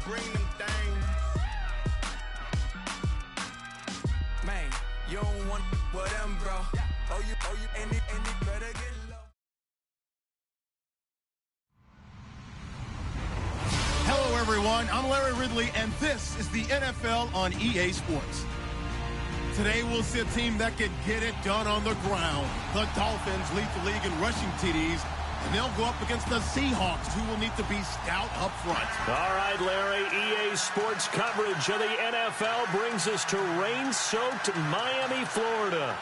bring them things. Man, you don't want with them, bro. Oh, you, and it better get low. Hello, everyone. I'm Larry Ridley, and this is the NFL on EA Sports. Today, we'll see a team that can get it done on the ground. The Dolphins lead the league in rushing TDs, and they'll go up against the Seahawks, who will need to be stout up front. All right, Larry, EA Sports coverage of the NFL brings us to rain-soaked Miami, Florida.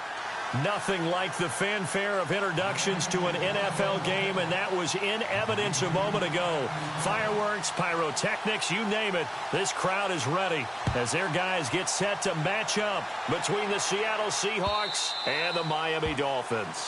Nothing like the fanfare of introductions to an NFL game, and that was in evidence a moment ago. Fireworks, pyrotechnics, you name it. This crowd is ready as their guys get set to match up between the Seattle Seahawks and the Miami Dolphins.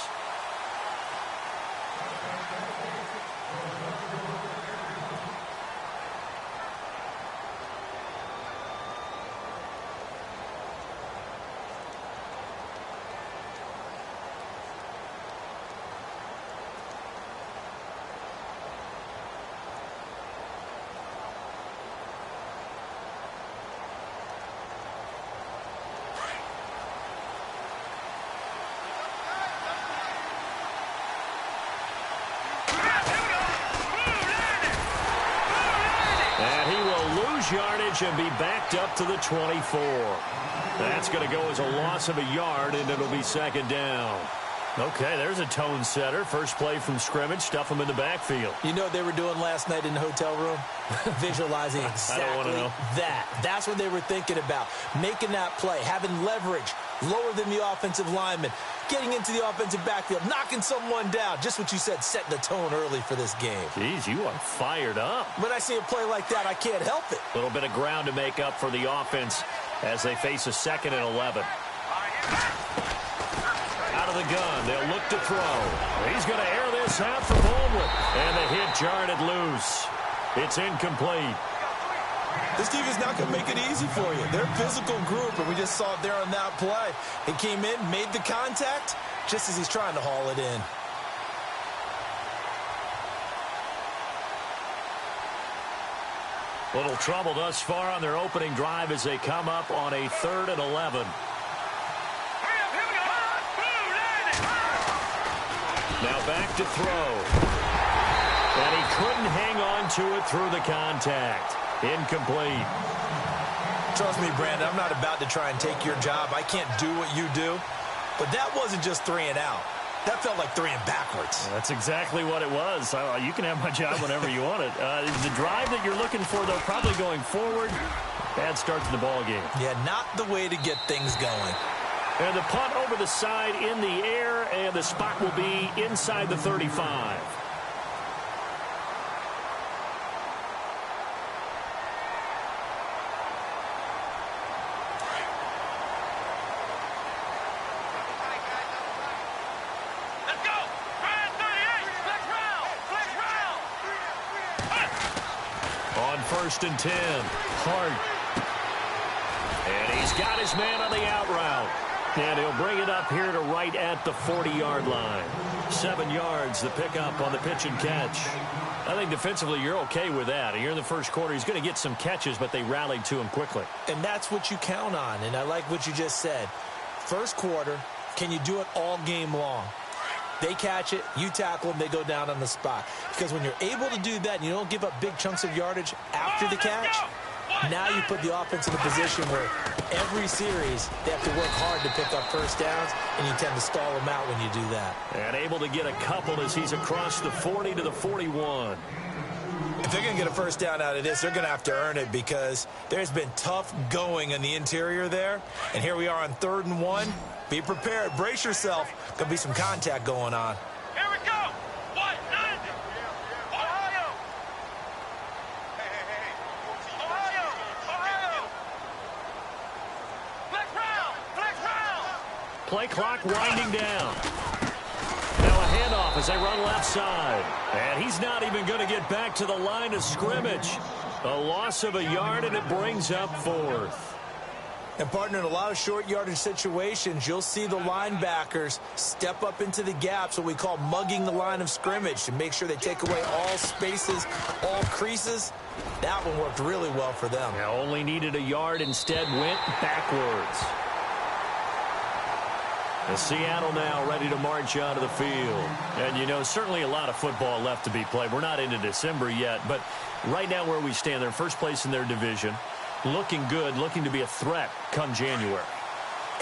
Yardage and be backed up to the 24. That's going to go as a loss of a yard, and it'll be second down. Okay, there's a tone setter. First play from scrimmage, stuff them in the backfield. You know what they were doing last night in the hotel room? Visualizing exactly that. That's what they were thinking about. Making that play, having leverage, lower than the offensive lineman, getting into the offensive backfield, knocking someone down. Just what you said, setting the tone early for this game. Jeez, you are fired up. When I see a play like that, I can't help it. A little bit of ground to make up for the offense as they face a 2nd and 11. Out of the gun, they'll look to throw. He's going to air this out for Baldwin. And the hit jarred it loose. It's incomplete. This team is not going to make it easy for you. They're a physical group, and we just saw it there on that play. He came in, made the contact, just as he's trying to haul it in. Little trouble thus far on their opening drive as they come up on a 3rd and 11. Now back to throw. And he couldn't hang on to it through the contact. Incomplete. Trust me, Brandon, I'm not about to try and take your job. I can't do what you do. But that wasn't just 3 and out. That felt like 3 and backwards. That's exactly what it was. You can have my job whenever you want it. The drive that you're looking for, though, probably going forward. Bad start to the ball game. Yeah, not the way to get things going. And the punt over the side in the air, and the spot will be inside the 35. On 1st and 10, Hart. And he's got his man on the out route. And he'll bring it up here to right at the 40-yard line. 7 yards, the pickup on the pitch and catch. I think defensively you're okay with that. Here in the first quarter, he's going to get some catches, but they rallied to him quickly. And that's what you count on, and I like what you just said. First quarter, can you do it all game long? They catch it, you tackle them, they go down on the spot. Because when you're able to do that and you don't give up big chunks of yardage after the catch, now you put the offense in a position where every series they have to work hard to pick up first downs, and you tend to stall them out when you do that. And able to get a couple as he's across the 40 to the 41. If they're going to get a first down out of this, they're going to have to earn it because there's been tough going in the interior there. And here we are on 3rd and 1. Be prepared. Brace yourself. Going to be some contact going on. Here we go. 190. Ohio. Hey. Ohio. Flex round. Play clock winding down. Now a handoff as they run left side. And he's not even going to get back to the line of scrimmage. A loss of a yard, and it brings up 4th. And, partner, in a lot of short yardage situations, you'll see the linebackers step up into the gaps, what we call mugging the line of scrimmage, to make sure they take away all spaces, all creases. That one worked really well for them. Now only needed a yard, instead went backwards. And Seattle now ready to march out of the field. And, you know, certainly a lot of football left to be played. We're not into December yet, but right now where we stand, they're first place in their division. Looking good, looking to be a threat come January.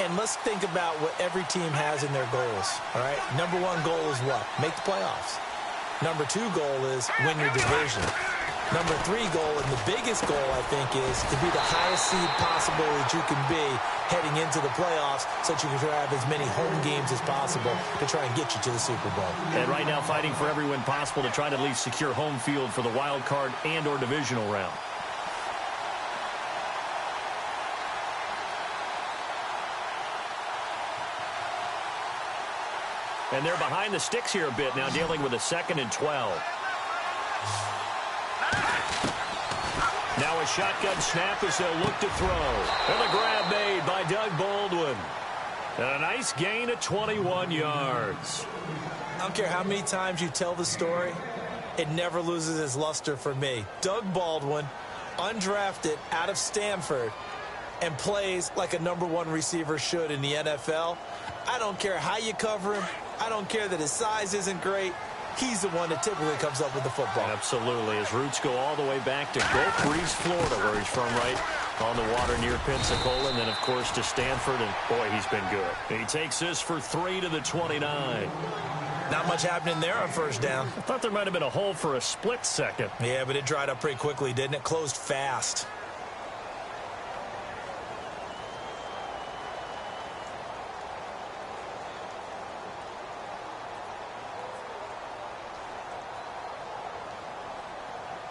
And let's think about what every team has in their goals, all right? Number one goal is what? Make the playoffs. Number two goal is win your division. Number three goal, and the biggest goal, I think, is to be the highest seed possible that you can be heading into the playoffs so that you can have as many home games as possible to try and get you to the Super Bowl. And right now fighting for every win possible to try to at least secure home field for the wild card and or divisional round. And they're behind the sticks here a bit now, dealing with a 2nd and 12. Now a shotgun snap as they'll look to throw. And the grab made by Doug Baldwin. And a nice gain of 21 yards. I don't care how many times you tell the story, it never loses its luster for me. Doug Baldwin, undrafted out of Stanford, and plays like a #1 receiver should in the NFL. I don't care how you cover him. I don't care that his size isn't great. He's the one that typically comes up with the football. Absolutely. His roots go all the way back to Gulf Breeze, Florida, where he's from, right on the water near Pensacola, and then, of course, to Stanford, and, boy, he's been good. He takes this for 3 to the 29. Not much happening there on first down. I thought there might have been a hole for a split second. Yeah, but it dried up pretty quickly, didn't it? Closed fast.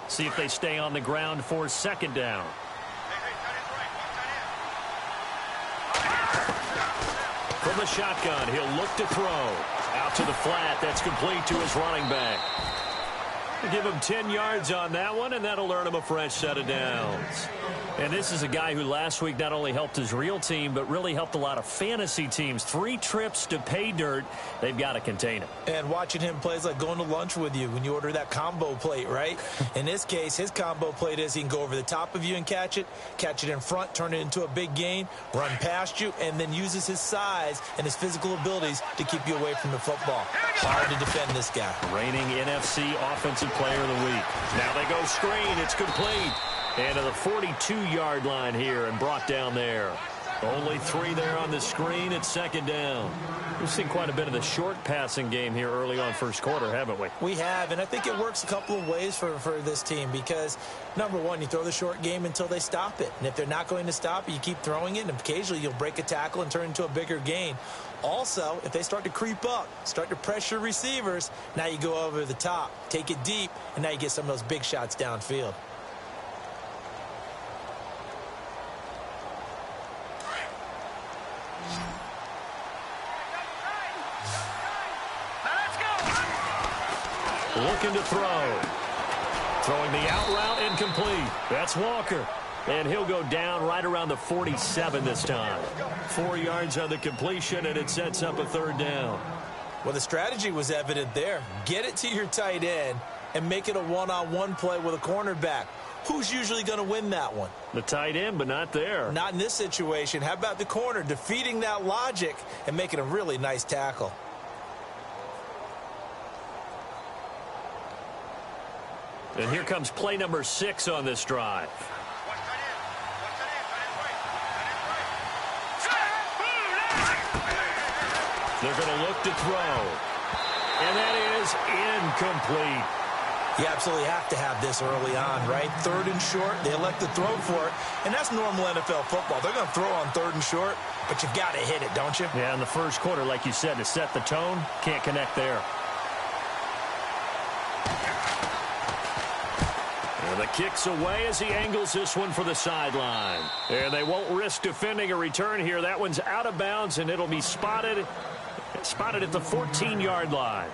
See if they stay on the ground for 2nd down. From the shotgun, he'll look to throw. Out to the flat. That's complete to his running back. We'll give him 10 yards on that one, and that'll earn him a fresh set of downs. And this is a guy who last week not only helped his real team, but really helped a lot of fantasy teams. 3 trips to pay dirt. They've got to contain him. And watching him play is like going to lunch with you when you order that combo plate, right? In this case, his combo plate is he can go over the top of you and catch it in front, turn it into a big gain, run past you, and then uses his size and his physical abilities to keep you away from the football. Hard to defend this guy. Reigning NFC Offensive Player of the Week. Now they go screen. It's complete. And to the 42-yard line here and brought down there. Only 3 there on the screen at 2nd down. We've seen quite a bit of the short passing game here early on first quarter, haven't we? We have, and I think it works a couple of ways for this team because, number one, you throw the short game until they stop it. And if they're not going to stop it, you keep throwing it, and occasionally you'll break a tackle and turn it into a bigger gain. Also, if they start to creep up, start to pressure receivers, now you go over the top, take it deep, and now you get some of those big shots downfield. Looking to throw. Throwing the out route, incomplete. That's Walker. And he'll go down right around the 47 this time. 4 yards on the completion, and it sets up a 3rd down. Well, the strategy was evident there. Get it to your tight end and make it a one-on-one play with a cornerback. Who's usually going to win that one? The tight end, but not there. Not in this situation. How about the corner defeating that logic and making a really nice tackle? And here comes play number 6 on this drive. They're going to look to throw. And that is incomplete. You absolutely have to have this early on, right? 3rd and short, they elect to throw for it. And that's normal NFL football. They're going to throw on 3rd and short, but you've got to hit it, don't you? Yeah, in the first quarter, like you said, to set the tone, can't connect there. And the kick's away as he angles this one for the sideline. And they won't risk defending a return here. That one's out of bounds, and it'll be spotted at the 14-yard line.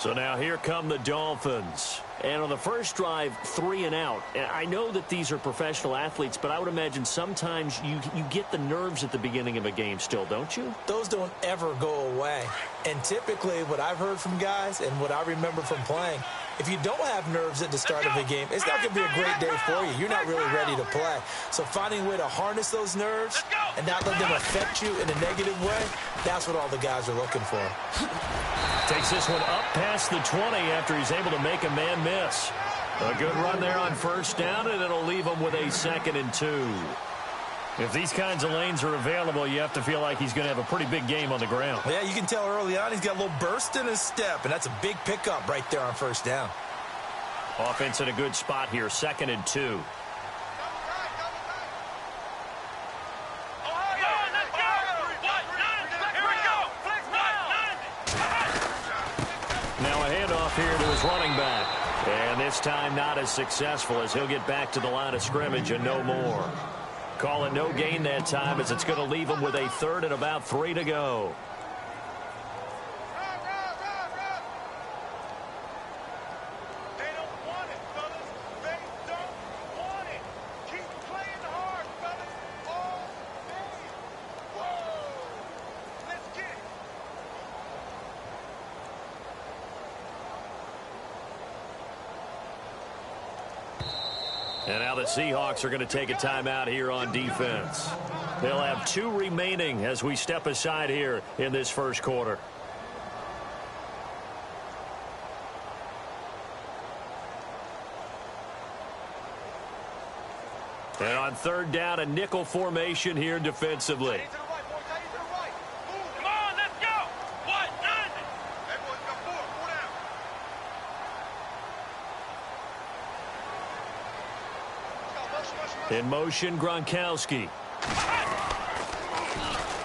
So now here come the Dolphins. And on the first drive, 3 and out. I know that these are professional athletes, but I would imagine sometimes you get the nerves at the beginning of a game still, don't you? Those don't ever go away. And typically what I've heard from guys and what I remember from playing, if you don't have nerves at the start of a game, it's not going to be a great day for you. You're not really ready to play. So finding a way to harness those nerves and not let them affect you in a negative way, that's what all the guys are looking for. Takes this one up past the 20 after he's able to make a man miss. A good run there on first down, and it'll leave him with a 2nd and 2. If these kinds of lanes are available, you have to feel like he's going to have a pretty big game on the ground. Yeah, you can tell early on he's got a little burst in his step, and that's a big pickup right there on first down. Offense in a good spot here, 2nd and 2. Now a handoff here to his running back. And this time not as successful as he'll get back to the line of scrimmage and no more. Call it no gain that time as it's going to leave him with a 3rd and about 3 to go. And now the Seahawks are going to take a timeout here on defense. They'll have 2 remaining as we step aside here in this first quarter. And on 3rd down, a nickel formation here defensively. In motion, Gronkowski.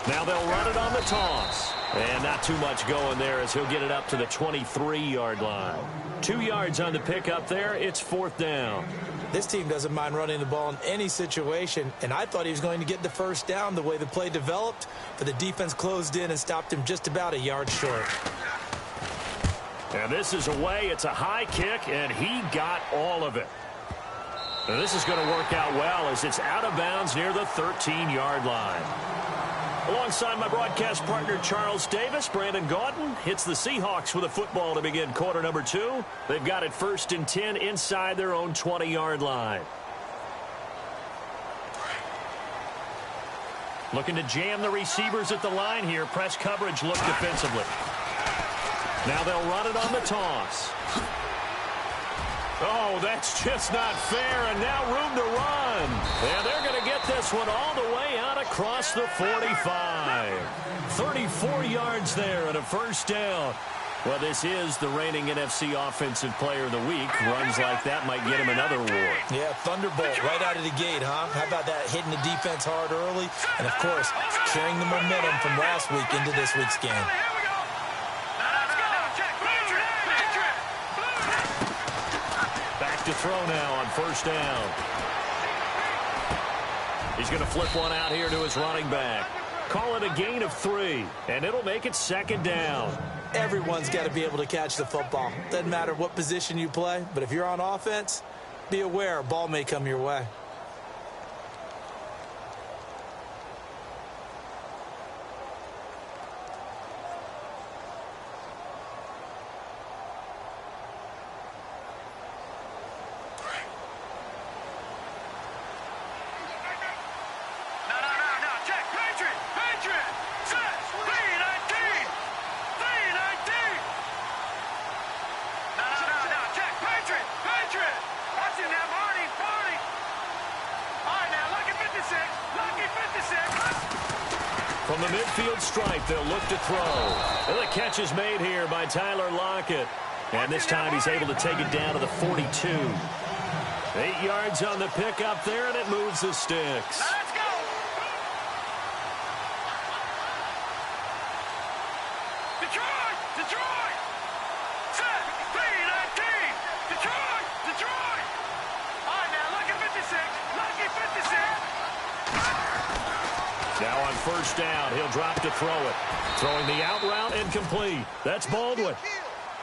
Now they'll run it on the toss. And not too much going there as he'll get it up to the 23-yard line. 2 yards on the pickup there. It's 4th down. This team doesn't mind running the ball in any situation, and I thought he was going to get the first down the way the play developed, but the defense closed in and stopped him just about a yard short. And this is away. It's a high kick, and he got all of it. Now this is going to work out well as it's out of bounds near the 13-yard line. Alongside my broadcast partner Charles Davis, Brandon Gaudin hits the Seahawks with a football to begin quarter number 2. They've got it 1st and 10 inside their own 20-yard line. Looking to jam the receivers at the line here. Press coverage look defensively. Now they'll run it on the toss. Oh, that's just not fair, and now room to run. And they're going to get this one all the way out across the 45. 34 yards there and a first down. Well, this is the reigning NFC Offensive Player of the Week. Runs like that might get him another award. Yeah, thunderbolt right out of the gate, huh? How about that, hitting the defense hard early? And, of course, carrying the momentum from last week into this week's game. To throw now on first down. He's going to flip one out here to his running back. Call it a gain of 3, and it'll make it 2nd down. Everyone's got to be able to catch the football. Doesn't matter what position you play, but if you're on offense, be aware a ball may come your way. From the midfield stripe, they'll look to throw. And the catch is made here by Tyler Lockett. And this time he's able to take it down to the 42. 8 yards on the pickup there, and it moves the sticks. Let's go! Detroit! Detroit! Set! P19! Detroit! Detroit! All right, now, lucky 56! Lucky 56! Now on first down, he'll drop to throw it. Throwing the out route and complete. That's Baldwin.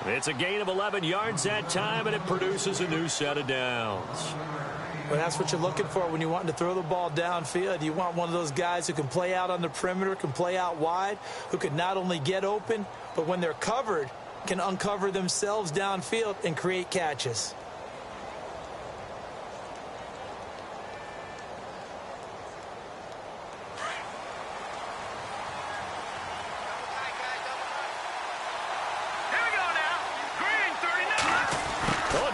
It's a gain of 11 yards that time, and it produces a new set of downs. Well, that's what you're looking for when you want to throw the ball downfield. You want one of those guys who can play out on the perimeter, can play out wide, who can not only get open, but when they're covered, can uncover themselves downfield and create catches.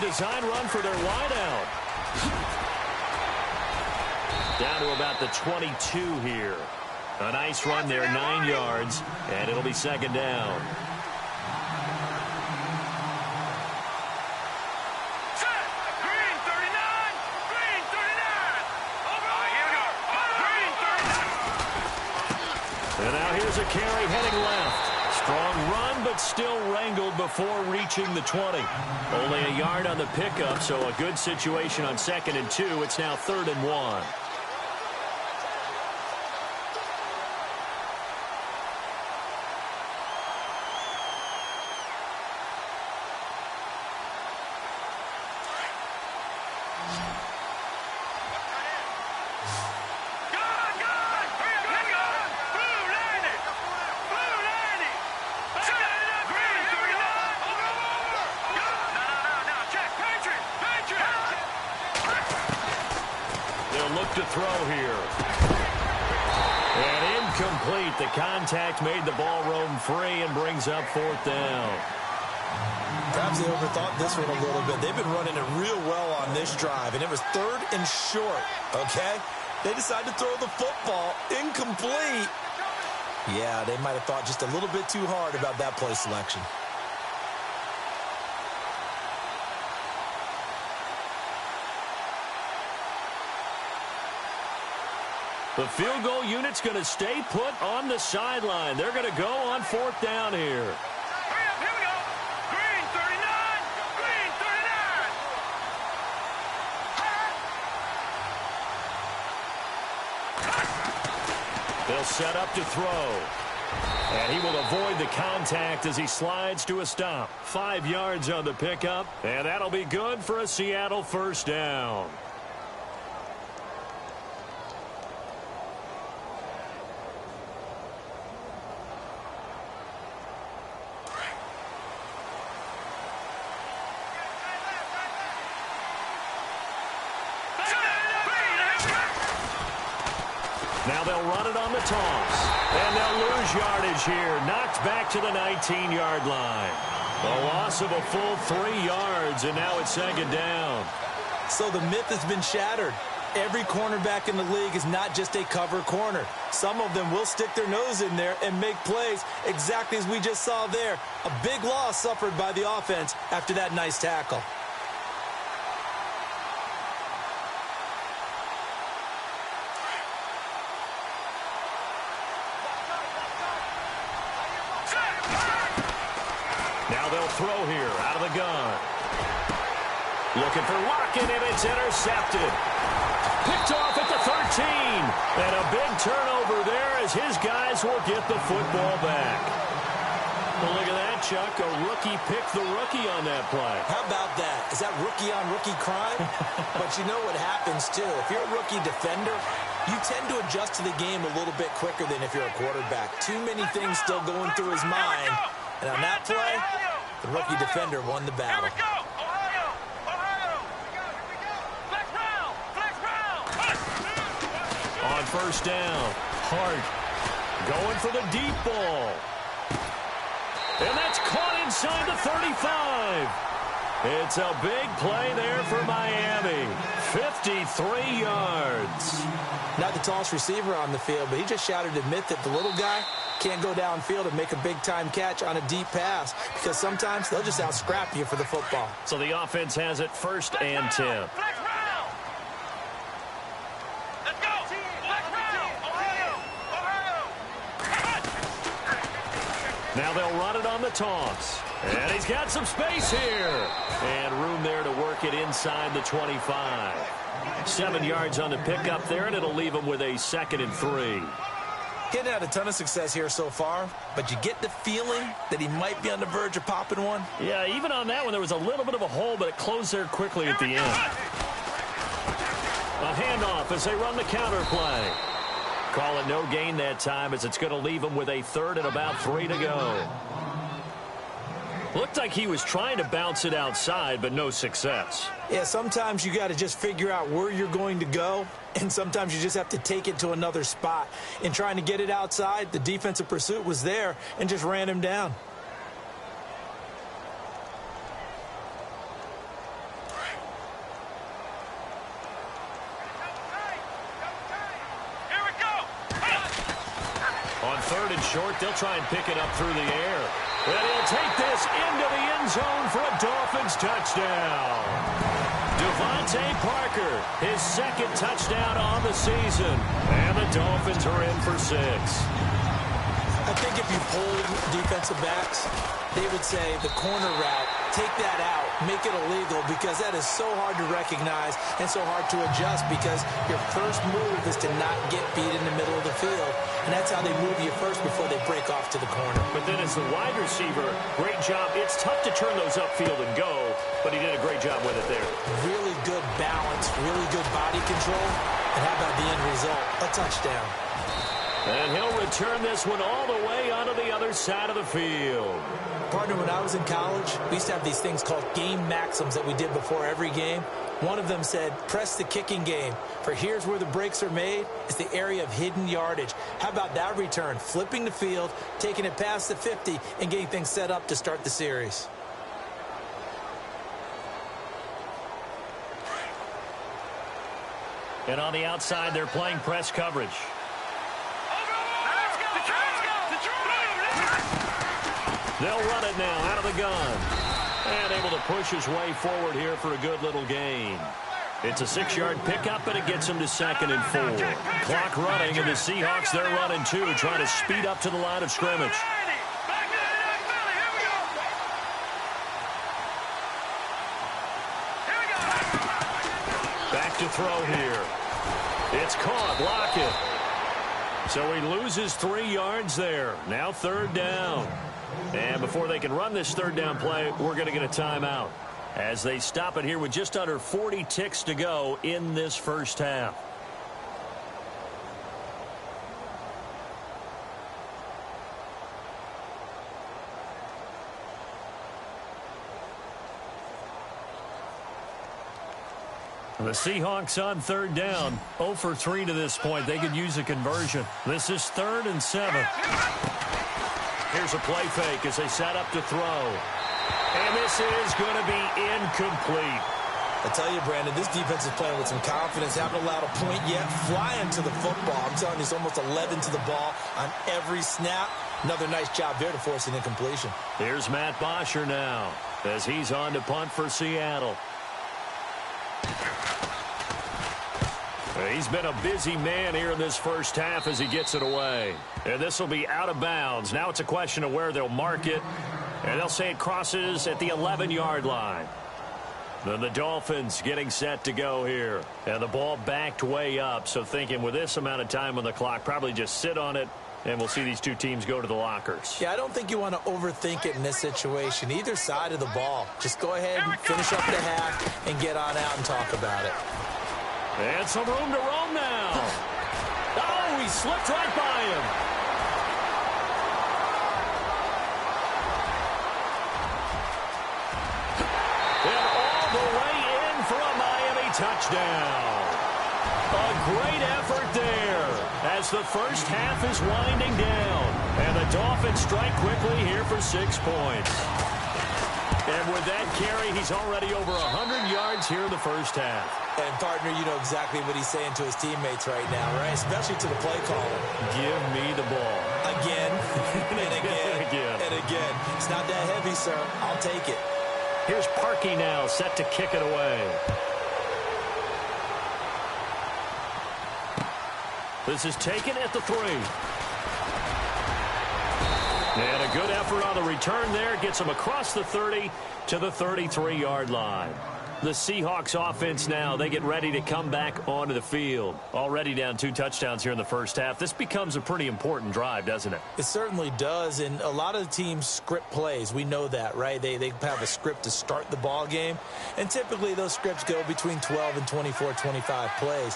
Design run for their wideout. Down to about the 22 here. A nice run there, 9 yards, and it'll be second down. Green 39! Green 39! Here we go. Green 39! And now here's a carry heading left. Strong run, but still wrangled before reaching the 20. Only a yard on the pickup, so a good situation on 2nd and 2. It's now 3rd and 1. To throw here. And incomplete. The contact made the ball roam free and brings up 4th down. Perhaps they overthought this one a little bit. They've been running it real well on this drive, and it was 3rd and short, okay? They decided to throw the football. Incomplete. Yeah, they might have thought just a little bit too hard about that play selection. The field goal unit's going to stay put on the sideline. They're going to go on 4th down here. Here we go. Green 39. Green 39. They'll set up to throw. And he will avoid the contact as he slides to a stop. 5 yards on the pickup, and that'll be good for a Seattle 1st down. Now they'll run it on the toss. And they'll lose yardage here. Knocked back to the 19-yard line. A loss of a full 3 yards, and now it's 2nd down. So the myth has been shattered. Every cornerback in the league is not just a cover corner. Some of them will stick their nose in there and make plays exactly as we just saw there. A big loss suffered by the offense after that nice tackle. Throw here out of the gun. Looking for Lockett, and it's intercepted. Picked off at the 13. And a big turnover there as his guys will get the football back. Well, look at that, Chuck. A rookie picked the rookie on that play. How about that? Is that rookie-on-rookie crime? But you know what happens, too. If you're a rookie defender, you tend to adjust to the game a little bit quicker than if you're a quarterback. Too many things still going through his mind. And on that play, the rookie defender won the battle. Here we go. Ohio. Ohio. Flex round. Flex round. On 1st down, Hart going for the deep ball. And that's caught inside the 35. It's a big play there for Miami. 53 yards. Not the tallest receiver on the field, but he just shouted to admit that the little guy can't go downfield and make a big-time catch on a deep pass because sometimes they'll just out-scrap you for the football. So the offense has it 1st and 10. Flex round. Let's go. Flex round. Ohio. Ohio. Now they'll run it on the toss. And he's got some space here. And room there to work it inside the 25. 7 yards on the pickup there, and it'll leave him with a 2nd and 3. He hadn't had a ton of success here so far, but you get the feeling that he might be on the verge of popping one. Yeah, even on that one, there was a little bit of a hole, but it closed there quickly at the end. A handoff as they run the counter play. Call it no gain that time, as it's going to leave him with a third and about 3 to go. Looked like he was trying to bounce it outside, but no success. Yeah, sometimes you got to just figure out where you're going to go, and sometimes you just have to take it to another spot. In trying to get it outside, the defensive pursuit was there and just ran him down. Here we go. On third and short, they'll try and pick it up through the air. And he'll take this into the end zone for a Dolphins touchdown. Devontae Parker, his second touchdown on the season. And the Dolphins are in for 6. I think if you polled defensive backs, they would say the corner route, take that out, make it illegal, because that is so hard to recognize and so hard to adjust, because your first move is to not get beat in the middle of the field. And that's how they move you first before they break off to the corner. But then as the wide receiver, great job. It's tough to turn those upfield and go, but he did a great job with it there. Really good balance, really good body control. And how about the end result? A touchdown. And he'll return this one all the way onto the other side of the field. Partner, when I was in college, we used to have these things called game maxims that we did before every game. One of them said, press the kicking game, for here's where the breaks are made. It's the area of hidden yardage. How about that return? Flipping the field, taking it past the 50, and getting things set up to start the series. And on the outside, they're playing press coverage. They'll run it now out of the gun. And able to push his way forward here for a good little gain. It's a 6-yard pickup, and it gets him to 2nd and 4. Clock running, and the Seahawks, they're running too, trying to speed up to the line of scrimmage. Back to throw here. It's caught. Lockett. So he loses 3 yards there. Now 3rd down. And before they can run this 3rd down play, we're going to get a timeout as they stop it here with just under 40 ticks to go in this first half. The Seahawks on 3rd down, 0 for 3 to this point. They could use a conversion. This is 3rd and 7. Here's a play fake as they set up to throw. And this is going to be incomplete. I tell you, Brandon, this defense is playing with some confidence. Haven't allowed a point yet. Flying to the football. I'm telling you, it's almost 11 to the ball on every snap. Another nice job there to force an incompletion. Here's Matt Bosher now as he's on to punt for Seattle. He's been a busy man here in this first half as he gets it away. And this will be out of bounds. Now it's a question of where they'll mark it. And they'll say it crosses at the 11-yard line. Then the Dolphins getting set to go here. And the ball backed way up. So thinking with this amount of time on the clock, probably just sit on it. And we'll see these two teams go to the lockers. Yeah, I don't think you want to overthink it in this situation. Either side of the ball. Just go ahead and finish up the half and get on out and talk about it. And some room to roam now. Oh, he slipped right by him. And all the way in for a Miami touchdown. A great effort there as the first half is winding down. And the Dolphins strike quickly here for 6 points. And with that carry, he's already over 100 yards here in the first half. And, partner, you know exactly what he's saying to his teammates right now, right? Especially to the play caller. Give me the ball. Again, and again, and again. It's not that heavy, sir. I'll take it. Here's Parkey now, set to kick it away. This is taken at the 3. And a good effort on the return there. Gets him across the 30 to the 33-yard line. The Seahawks offense now, they get ready to come back onto the field. Already down 2 touchdowns here in the first half. This becomes a pretty important drive, doesn't it? It certainly does, and a lot of the teams script plays. We know that, right? They have a script to start the ball game, and typically those scripts go between 12 and 24, 25 plays.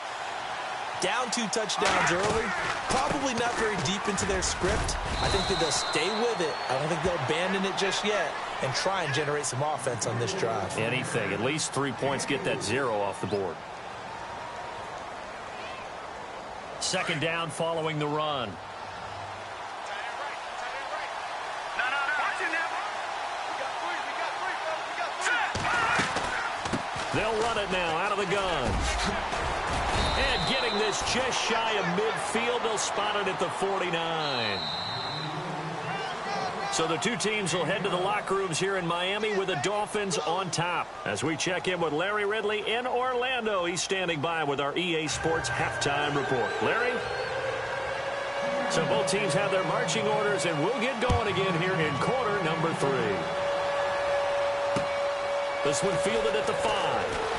Down 2 touchdowns early, probably not very deep into their script. I think that they'll stay with it. I don't think they'll abandon it just yet and try and generate some offense on this drive. Anything. At least 3 points, get that 0 off the board. Second down following the run. They'll run it now out of the gun. And getting this just shy of midfield, they'll spot it at the 49. So the 2 teams will head to the locker rooms here in Miami with the Dolphins on top. As we check in with Larry Ridley in Orlando, he's standing by with our EA Sports halftime report. Larry? So both teams have their marching orders, and we'll get going again here in quarter number 3. This one fielded at the 5.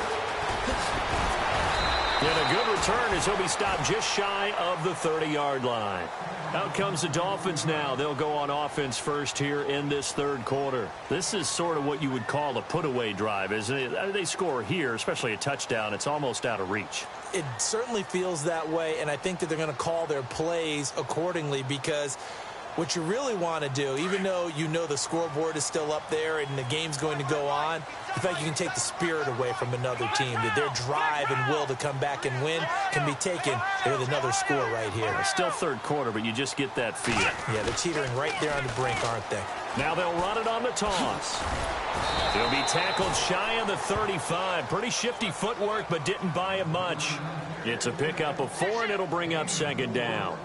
And a good return as he'll be stopped just shy of the 30-yard line. Out comes the Dolphins now. They'll go on offense first here in this third quarter. This is sort of what you would call a put-away drive, isn't it? They score here, especially a touchdown. It's almost out of reach. It certainly feels that way, and I think that they're going to call their plays accordingly because what you really want to do, even though you know the scoreboard is still up there and the game's going to go on, in fact, you can take the spirit away from another team. That their drive and will to come back and win can be taken with another score right here. It's still third quarter, but you just get that feel. Yeah, they're teetering right there on the brink, aren't they? Now they'll run it on the toss. He'll be tackled shy of the 35. Pretty shifty footwork, but didn't buy him much. It's a pickup of 4, and it'll bring up second down.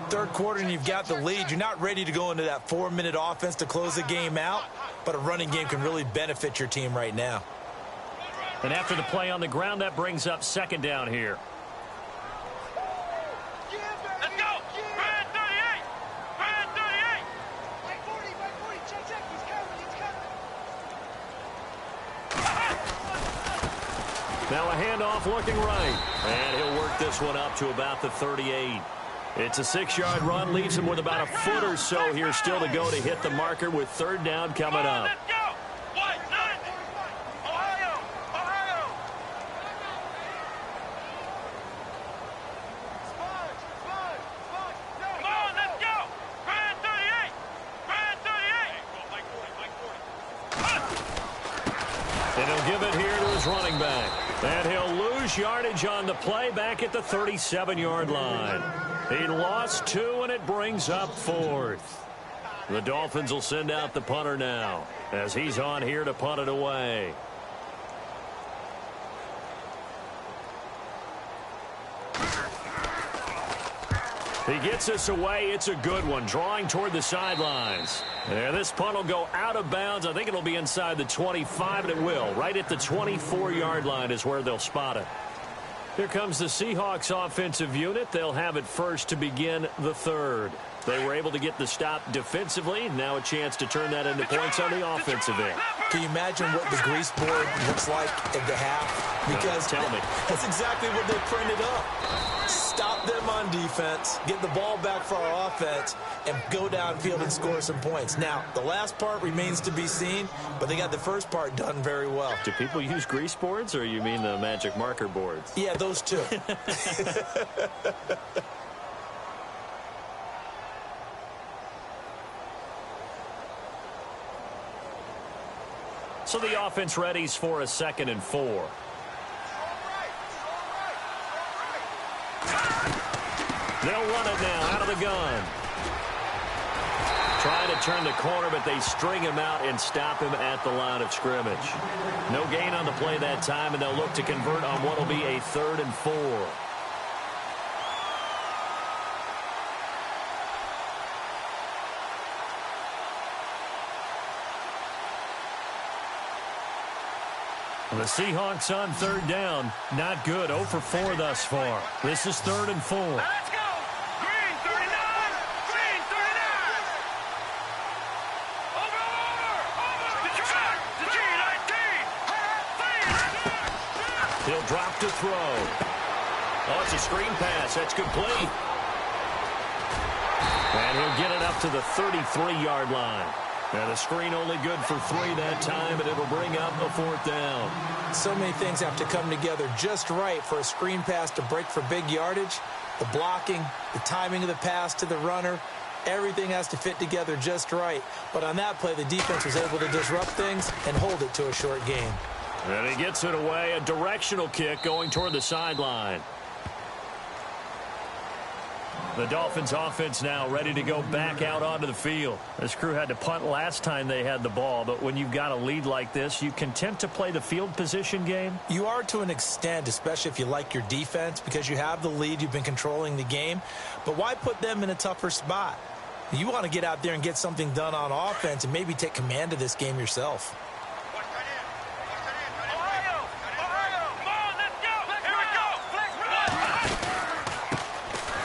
Third quarter and you've got the lead. You're not ready to go into that 4-minute offense to close the game out, but a running game can really benefit your team right now. And after the play on the ground, that brings up second down here. Let's go! Brad 38! Brad 38! By 40, check, he's coming, Now a handoff looking right. And he'll work this one up to about the 38. It's a 6-yard run, leaves him with about a foot or so here still to go to hit the marker with third down coming up. Let's go! What? Ohio! Come on, let's go! Brad 38! Brad 38! And he'll give it here to his running back. And he'll lose yardage on the play back at the 37-yard line. He lost 2, and it brings up 4th. The Dolphins will send out the punter now as he's on here to punt it away. He gets us away. It's a good one, drawing toward the sidelines. And this punt will go out of bounds. I think it'll be inside the 25, and it will. Right at the 24-yard line is where they'll spot it. Here comes the Seahawks offensive unit. They'll have it first to begin the third. They were able to get the stop defensively. Now a chance to turn that into points on the offensive end. Can you imagine what the grease board looks like at the half? Because tell me. That's exactly what they printed up. Stop them on defense, get the ball back for our offense, and go downfield and score some points. Now, the last part remains to be seen, but they got the first part done very well. Do people use grease boards, or you mean the magic marker boards? Yeah, those two. So the offense readies for a 2nd and 4. They'll run it now out of the gun. Trying to turn the corner, but they string him out and stop him at the line of scrimmage. No gain on the play that time, and they'll look to convert on what will be a 3rd and 4. The Seahawks on third down. Not good. 0 for 4 thus far. This is 3rd and 4. Let's go! Green 39! Green 39! Over! The track! The G19! Please! He'll drop to throw. Oh, it's a screen pass. That's complete. And he'll get it up to the 33-yard line. And the screen only good for 3 that time, and it'll bring up a 4th down. So many things have to come together just right for a screen pass to break for big yardage. The blocking, the timing of the pass to the runner, everything has to fit together just right. But on that play, the defense was able to disrupt things and hold it to a short gain. And he gets it away, a directional kick going toward the sideline. The Dolphins offense now ready to go back out onto the field. This crew had to punt last time they had the ball, but when you've got a lead like this, you content to play the field position game? You are to an extent, especially if you like your defense, because you have the lead, you've been controlling the game. But why put them in a tougher spot? You want to get out there and get something done on offense and maybe take command of this game yourself.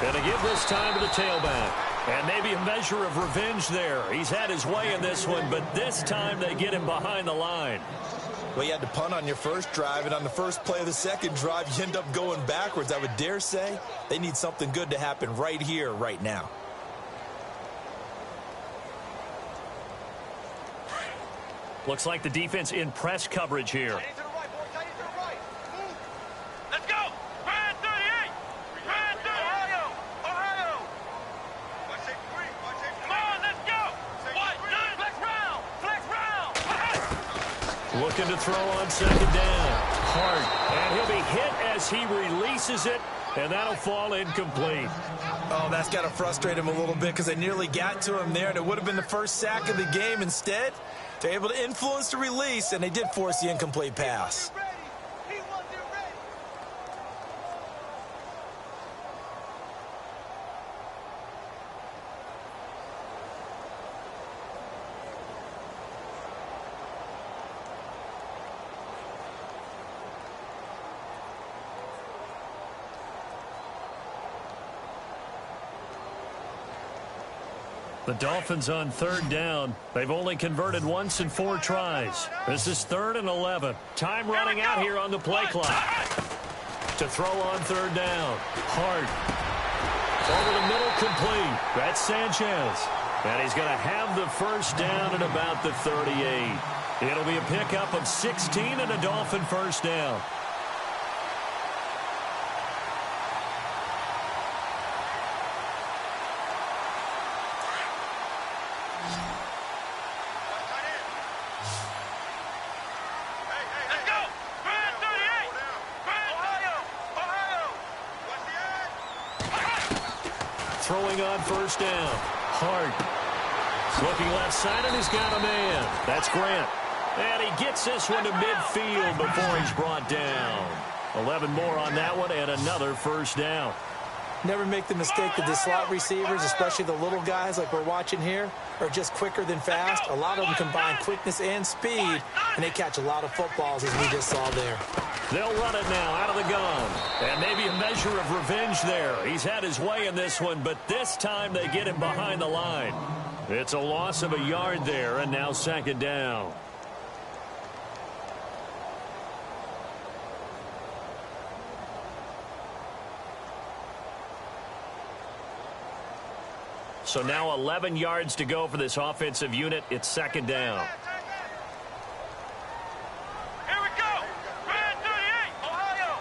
Going to give this time to the tailback. And maybe a measure of revenge there. He's had his way in this one, but this time they get him behind the line. Well, you had to punt on your first drive, and on the first play of the second drive, you end up going backwards. I would dare say they need something good to happen right here, right now. Looks like the defense in press coverage here. Looking to throw on second down. Hard. And he'll be hit as he releases it, and that'll fall incomplete. Oh, that's got to frustrate him a little bit because they nearly got to him there, and it would have been the first sack of the game. Instead, they're able to influence the release, and they did force the incomplete pass. The Dolphins on 3rd down. They've only converted once in 4 tries. This is 3rd and 11. Time running out here on the play clock. To throw on 3rd down. Hart. Over the middle, complete. That's Sanchez. And he's going to have the first down at about the 38. It'll be a pickup of 16 and a Dolphin first down. Throwing on first down. Hart. Looking left side, and he's got a man. That's Grant. And he gets this one to midfield before he's brought down. 11 more on that one, and another first down. Never make the mistake that the slot receivers, especially the little guys like we're watching here, are just quicker than fast. A lot of them combine quickness and speed, and they catch a lot of footballs, as we just saw there. They'll run it now out of the gun. And maybe a measure of revenge there. He's had his way in this one, but this time they get him behind the line. It's a loss of a yard there, and now 2nd down. So now 11 yards to go for this offensive unit. It's 2nd down. Here we go. Red 38, Ohio.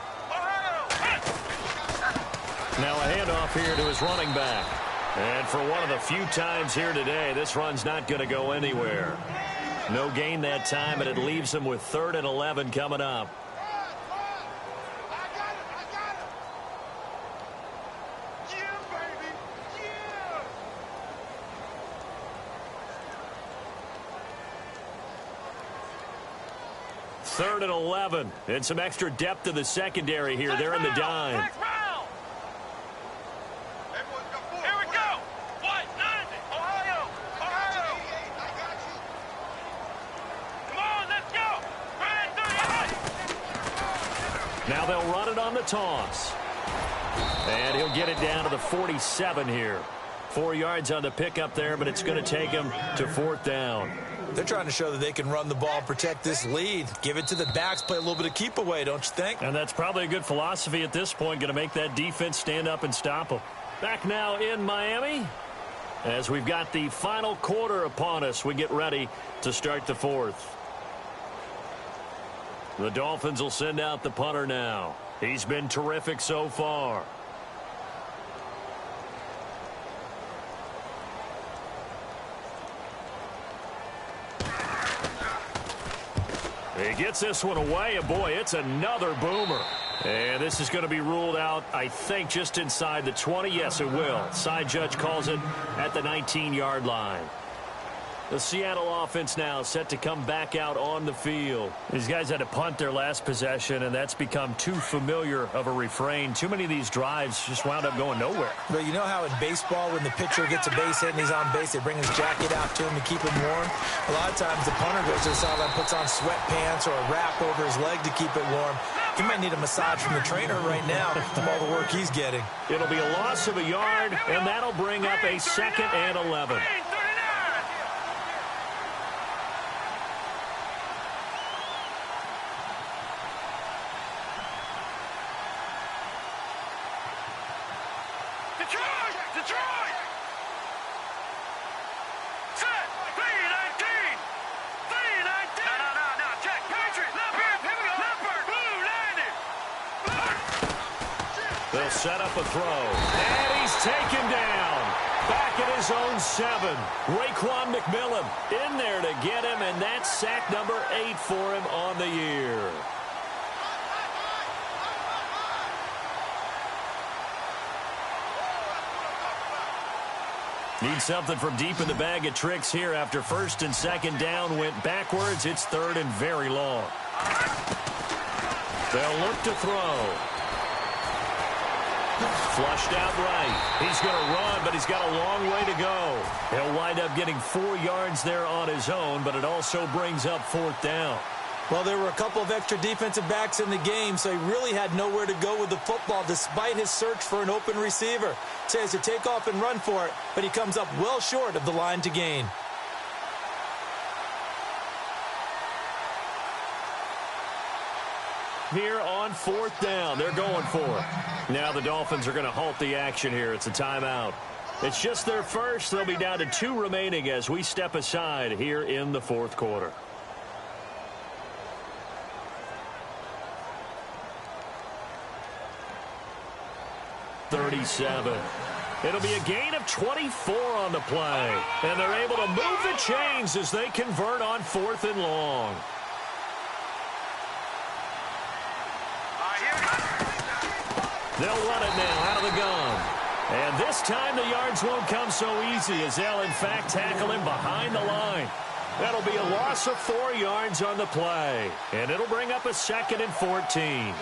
Now a handoff here to his running back. And for one of the few times here today, this run's not going to go anywhere. No gain that time, and it leaves him with 3rd and 11 coming up. Third and 11. And some extra depth to the secondary here. They're in the dime. Here we go. What? 90. Ohio. Come on, let's go. Red 38. Now they'll run it on the toss. And he'll get it down to the 47 here. 4 yards on the pickup there, but it's going to take him to 4th down. They're trying to show that they can run the ball, protect this lead. Give it to the backs, play a little bit of keep away, don't you think? And that's probably a good philosophy at this point, going to make that defense stand up and stop them. Back now in Miami, as we've got the final quarter upon us, we get ready to start the fourth. The Dolphins will send out the punter now. He's been terrific so far. He gets this one away, and boy, it's another boomer. And this is going to be ruled out, I think, just inside the 20. Yes, it will. Side judge calls it at the 19-yard line. The Seattle offense now set to come back out on the field. These guys had to punt their last possession, and that's become too familiar of a refrain. Too many of these drives just wound up going nowhere. But you know how in baseball, when the pitcher gets a base hit and he's on base, they bring his jacket out to him to keep him warm? A lot of times the punter goes to the sideline, puts on sweatpants or a wrap over his leg to keep it warm. He might need a massage from the trainer right now from all the work he's getting. It'll be a loss of a yard, and that'll bring up a 2nd and 11. They'll set up a throw, and he's taken down. Back at his own 7. Raekwon McMillan in there to get him, and that's sack number 8 for him on the year. Need something from deep in the bag of tricks here after 1st and 2nd down went backwards. It's 3rd and very long. They'll look to throw. Flushed out right. He's going to run, but he's got a long way to go. He'll wind up getting 4 yards there on his own, but it also brings up 4th down. Well, there were a couple of extra defensive backs in the game, so he really had nowhere to go with the football despite his search for an open receiver. So he has to take off and run for it, but he comes up well short of the line to gain. Here on 4th down, they're going for it. Now the Dolphins are going to halt the action here. It's a timeout. It's just their first. They'll be down to 2 remaining as we step aside here in the 4th quarter. .37. It'll be a gain of 24 on the play. And they're able to move the chains as they convert on 4th and long. They'll run it now out of the gun. And this time the yards won't come so easy as they'll, in fact, tackle him behind the line. That'll be a loss of 4 yards on the play. And it'll bring up a 2nd and 14.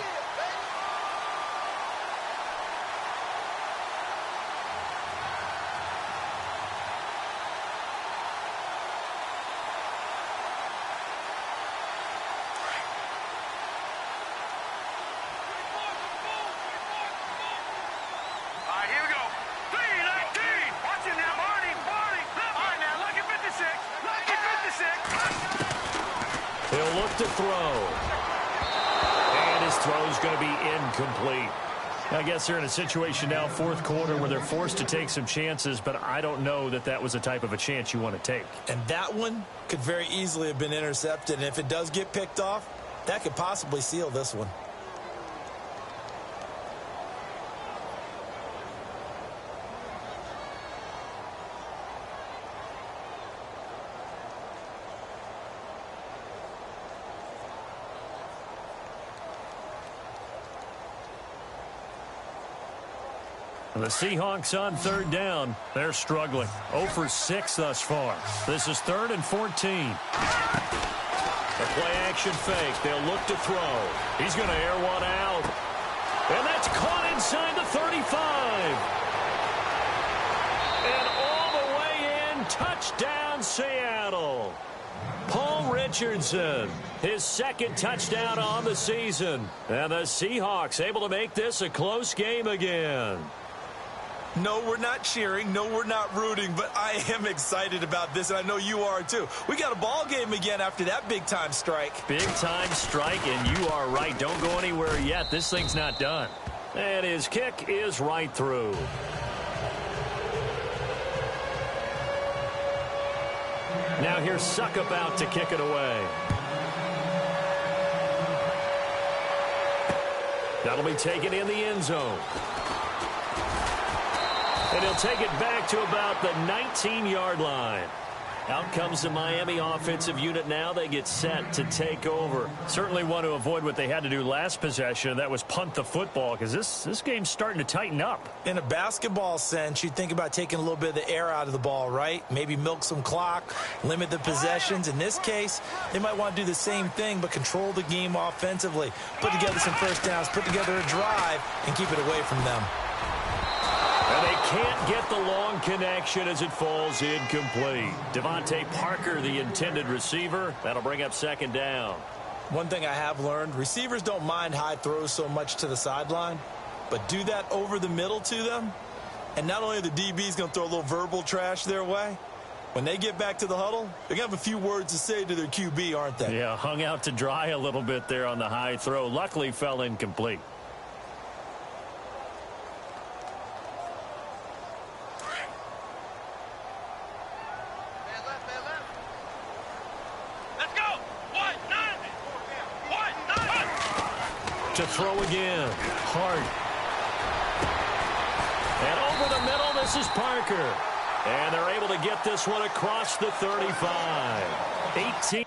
He'll look to throw. And his throw's going to be incomplete. I guess they're in a situation now, 4th quarter, where they're forced to take some chances, but I don't know that that was the type of a chance you want to take. And that one could very easily have been intercepted. And if it does get picked off, that could possibly seal this one. The Seahawks on 3rd down. They're struggling. 0 for 6 thus far. This is 3rd and 14. A play-action fake. They'll look to throw. He's going to air one out. And that's caught inside the 35. And all the way in. Touchdown, Seattle. Paul Richardson, his 2nd touchdown on the season. And the Seahawks able to make this a close game again. No, we're not cheering. No, we're not rooting. But I am excited about this, and I know you are too. We got a ball game again after that big-time strike. Big-time strike, and you are right. Don't go anywhere yet. This thing's not done. And his kick is right through. Now here's Suckup out to kick it away. That'll be taken in the end zone. And he'll take it back to about the 19-yard line. Out comes the Miami offensive unit now. They get set to take over. Certainly want to avoid what they had to do last possession. That was punt the football, because this game's starting to tighten up. In a basketball sense, you think about taking a little bit of the air out of the ball, right? Maybe milk some clock, limit the possessions. In this case, they might want to do the same thing, but control the game offensively. Put together some first downs, put together a drive, and keep it away from them. And they can't get the long connection as it falls incomplete. Devontae Parker, the intended receiver. That'll bring up second down. One thing I have learned, receivers don't mind high throws so much to the sideline, but do that over the middle to them, and not only are the DBs going to throw a little verbal trash their way, when they get back to the huddle, they're going to have a few words to say to their QB, aren't they? Yeah, hung out to dry a little bit there on the high throw. Luckily fell incomplete. To throw again. Hart. And over the middle, this is Parker. And they're able to get this one across the 35. 18.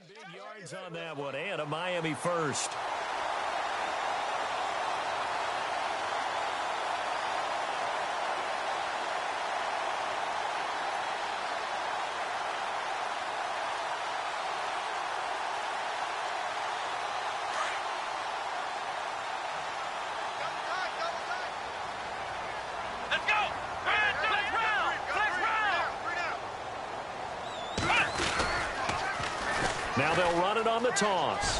Big yards on that one, and a Miami first. Let's go! Now they'll run it on the toss.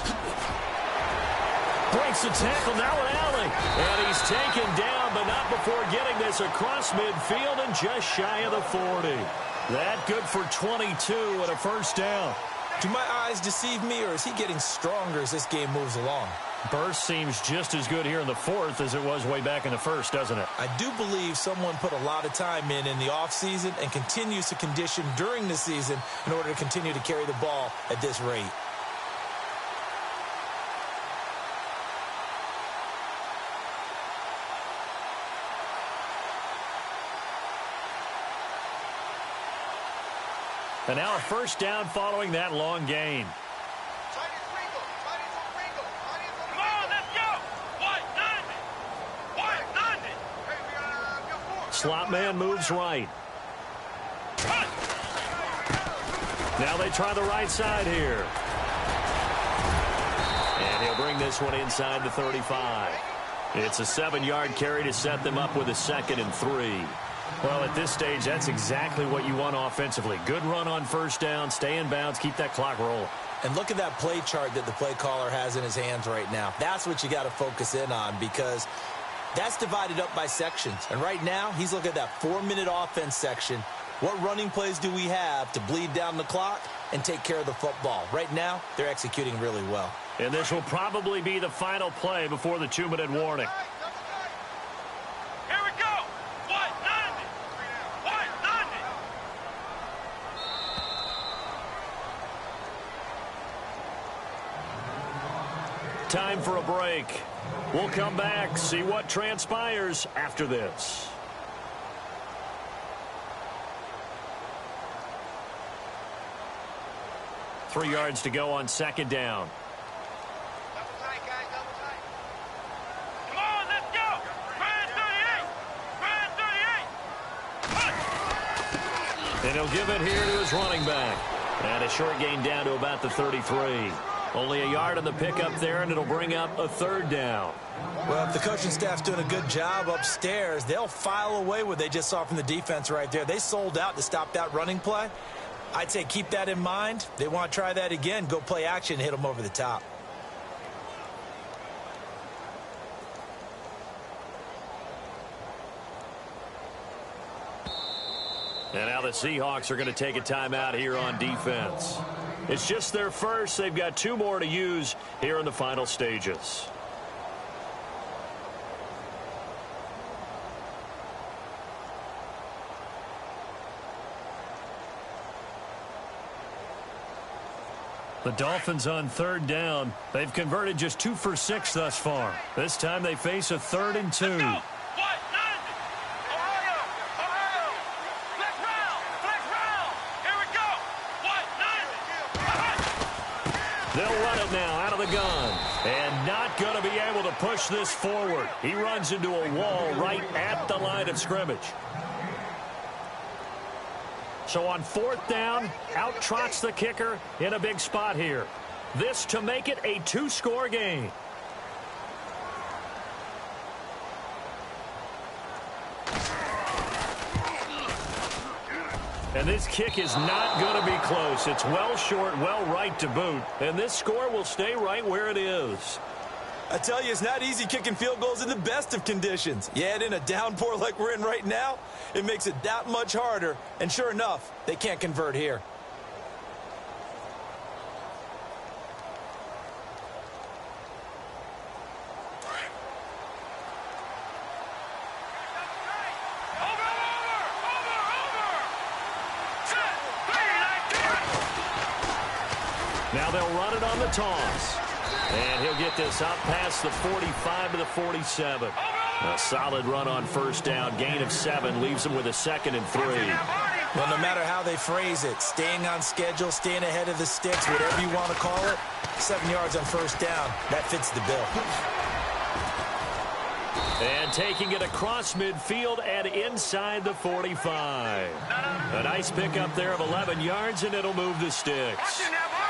Breaks the tackle, now an alley. And he's taken down, but not before getting this across midfield and just shy of the 40. That good for 22 and a first down. Do my eyes deceive me, or is he getting stronger as this game moves along? Burst seems just as good here in the fourth as it was way back in the first, doesn't it? I do believe someone put a lot of time in the offseason and continues to condition during the season in order to continue to carry the ball at this rate. And now a first down following that long gain. Come on, let's go! Slot man moves right. Now they try the right side here. And he'll bring this one inside the 35. It's a 7-yard carry to set them up with a 2nd and 3. Well, at this stage, that's exactly what you want offensively. Good run on first down, stay in bounds, keep that clock rolling. And look at that play chart that the play caller has in his hands right now. That's what you got to focus in on, because that's divided up by sections. And right now, he's looking at that 4-minute offense section. What running plays do we have to bleed down the clock and take care of the football? Right now, they're executing really well. And this will probably be the final play before the 2-minute warning. Here we go! Time for a break. We'll come back, see what transpires after this. Three yards to go on second down. Double tight, guys, double tight. Come on, let's go! Ryan 38! Ryan 38! And he'll give it here to his running back. And a short gain down to about the 33. Only a yard on the pickup there, and it'll bring up a third down. Well, if the coaching staff's doing a good job upstairs, they'll file away what they just saw from the defense right there. They sold out to stop that running play. I'd say keep that in mind. They want to try that again. Go play action and hit them over the top. And now the Seahawks are going to take a timeout here on defense. It's just their first. They've got 2 more to use here in the final stages. The Dolphins on third down. They've converted just 2 for 6 thus far. This time they face a 3rd and 2. They'll run it now out of the gun. And not going to be able to push this forward. He runs into a wall right at the line of scrimmage. So on 4th down, out trots the kicker in a big spot here. This to make it a 2-score game. And this kick is not going to be close. It's well short, well right to boot. And this score will stay right where it is. I tell you, it's not easy kicking field goals in the best of conditions. You add in a downpour like we're in right now, it makes it that much harder. And sure enough, they can't convert here. Now they'll run it on the toss. And he'll get this up past the 45 to the 47. A solid run on 1st down. Gain of 7 leaves them with a 2nd and 3. Well, no matter how they phrase it, staying on schedule, staying ahead of the sticks, whatever you want to call it, 7 yards on 1st down, that fits the bill. And taking it across midfield and inside the 45. A nice pickup there of 11 yards, and it'll move the sticks.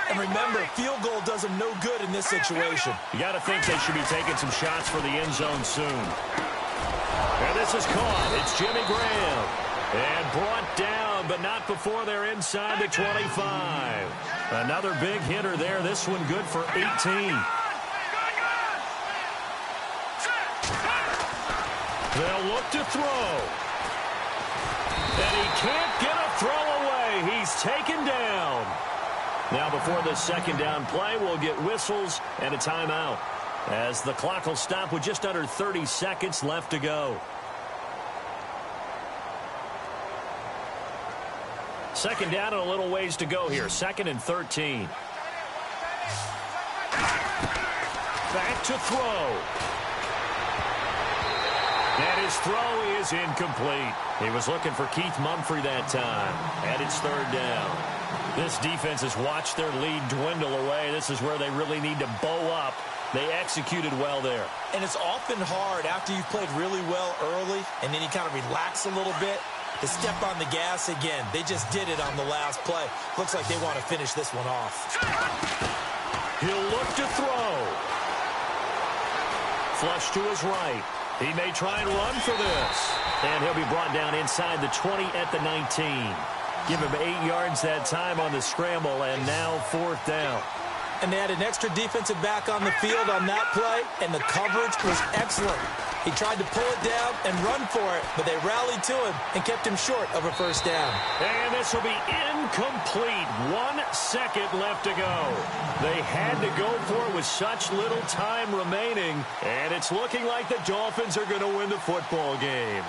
And remember, field goal does them no good in this situation. You got to think they should be taking some shots for the end zone soon. And this is caught. It's Jimmy Graham. And brought down, but not before they're inside the 25. Another big hitter there. This one good for 18. They'll look to throw. And he can't get a throw away. He's taken down. Now before the 2nd down play, we'll get whistles and a timeout, as the clock will stop with just under 30 seconds left to go. 2nd down and a little ways to go here. 2nd and 13. Back to throw. And his throw is incomplete. He was looking for Keith Mumphrey that time. And it's 3rd down. This defense has watched their lead dwindle away. This is where they really need to bow up. They executed well there. And it's often hard after you've played really well early and then you kind of relax a little bit to step on the gas again. They just did it on the last play. Looks like they want to finish this one off. He'll look to throw. Flush to his right. He may try and run for this. And he'll be brought down inside the 20 at the 19. Give him 8 yards that time on the scramble, and now 4th down. And they had an extra defensive back on the field on that play, and the coverage was excellent. He tried to pull it down and run for it, but they rallied to him and kept him short of a 1st down. And this will be incomplete. 1 second left to go. They had to go for it with such little time remaining, and it's looking like the Dolphins are going to win the football game.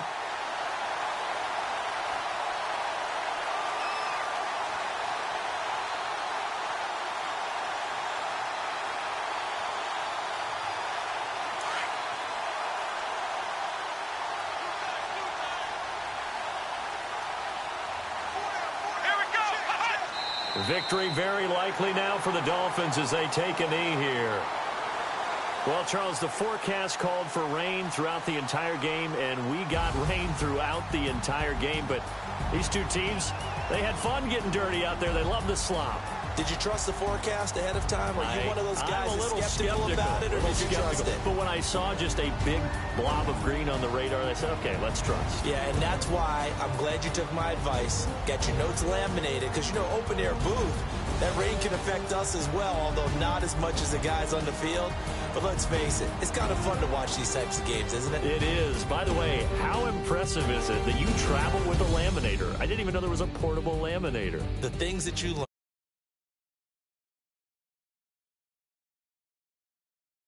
Victory very likely now for the Dolphins as they take a knee here. Well, Charles, the forecast called for rain throughout the entire game, and we got rain throughout the entire game. But these two teams, they had fun getting dirty out there. They love the slop. Did you trust the forecast ahead of time? Are you one of those guys I'm a little skeptical about it, or did you trust it? But when I saw just a big blob of green on the radar, I said, okay, let's trust. Yeah, and that's why I'm glad you took my advice. Get your notes laminated, because, you know, open-air booth, that rain can affect us as well, although not as much as the guys on the field. But let's face it, it's kind of fun to watch these types of games, isn't it? It is. By the way, how impressive is it that you travel with a laminator? I didn't even know there was a portable laminator. The things that you learn.